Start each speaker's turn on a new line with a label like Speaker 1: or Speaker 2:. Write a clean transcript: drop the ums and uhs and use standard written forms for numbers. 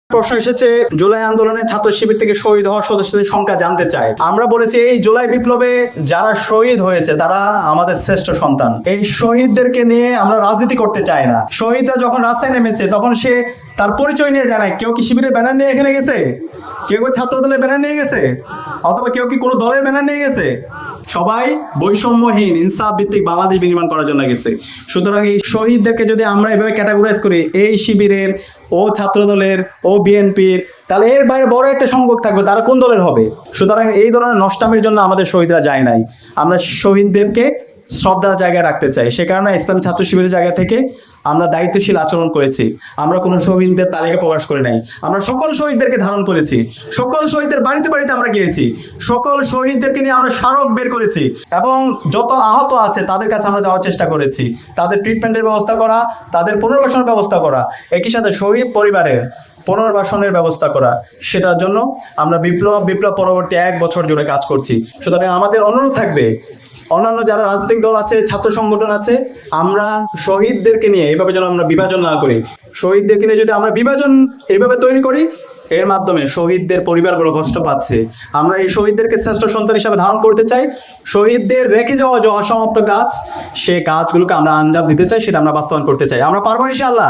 Speaker 1: প্রশ্ন এসেছে জুলাই আন্দোলনে ছাত্র শিবির থেকে শহীদ হওয়া সদস্যদের সংখ্যা জানতে চায়। আমরা বলেছি এই জুলাই বিপ্লবে যারা শহীদ হয়েছে তারা আমাদের শ্রেষ্ঠ সন্তান। এই শহীদদেরকে নিয়ে আমরা রাজনীতি করতে চাই না। শহীদরা যখন রাস্তায় নেমেছে তখন সে তার পরিচয় নিয়ে জানায়। কেউ কি শিবিরের ব্যানার নিয়ে এখানে গেছে? কেউ ছাত্র দলের ব্যানার নিয়ে গেছে? অথবা কেউ কি কোনো দলের ব্যানার নিয়ে গেছে? সবাই বৈষম্যহীন ইনসাফ ভিত্তিক বাংলাদেশ বিনির্মাণ করার জন্য গেছে। সুতরাং এই শহীদদেরকে যদি আমরা এভাবে ক্যাটাগরাইজ করি, এই শিবিরের, ও ছাত্র দলের, ও বিএনপির, তাহলে এর বাইরে বড় একটা সংখ্যক থাকবে, তারা কোন দলের হবে? সুতরাং এই ধরনের নষ্টামির জন্য আমাদের শহীদরা যায় নাই। আমরা শহীদদেরকে শ্রদ্ধার জায়গায় রাখতে চাই। সে কারণে ইসলামী ছাত্র শিবিরের জায়গা থেকে আমরা দায়িত্বশীল আচরণ করেছি। আমরা কোনো শহীদদের তালিকা প্রকাশ করে নাই। আমরা সকল শহীদদেরকে ধারণ করেছি, সকল শহীদদের বাড়িতে বাড়িতে আমরা গিয়েছি, সকল শহীদদেরকে নিয়ে আমরা স্মারক বের করেছি এবং যত আহত আছে তাদের কাছে আমরা যাওয়ার চেষ্টা করেছি। তাদের ট্রিটমেন্টের ব্যবস্থা করা, তাদের পুনর্বাসনের ব্যবস্থা করা, একই সাথে শহীদ পরিবারের পুনর্বাসনের ব্যবস্থা করা, সেটার জন্য আমরা বিপ্লব পরবর্তী 1 বছর জুড়ে কাজ করছি। সুতরাং আমাদের অনুরোধ থাকবে, অন্যান্য যারা রাজনৈতিক দল আছে, ছাত্র সংগঠন আছে, আমরা শহীদদেরকে নিয়ে এভাবে যেন আমরা বিভাজন না করি। শহীদদেরকে নিয়ে যদি আমরা বিভাজন এইভাবে তৈরি করি, এর মাধ্যমে শহীদদের পরিবারগুলো কষ্ট পাচ্ছে। আমরা এই শহীদদেরকে শ্রেষ্ঠ সন্তান হিসাবে ধারণ করতে চাই। শহীদদের রেখে যাওয়া যে অসমাপ্ত কাজ, সে কাজগুলোকে আমরা আঞ্জাম দিতে চাই, সেটা আমরা বাস্তবায়ন করতে চাই। আমরা পারবো ইনশাআল্লাহ।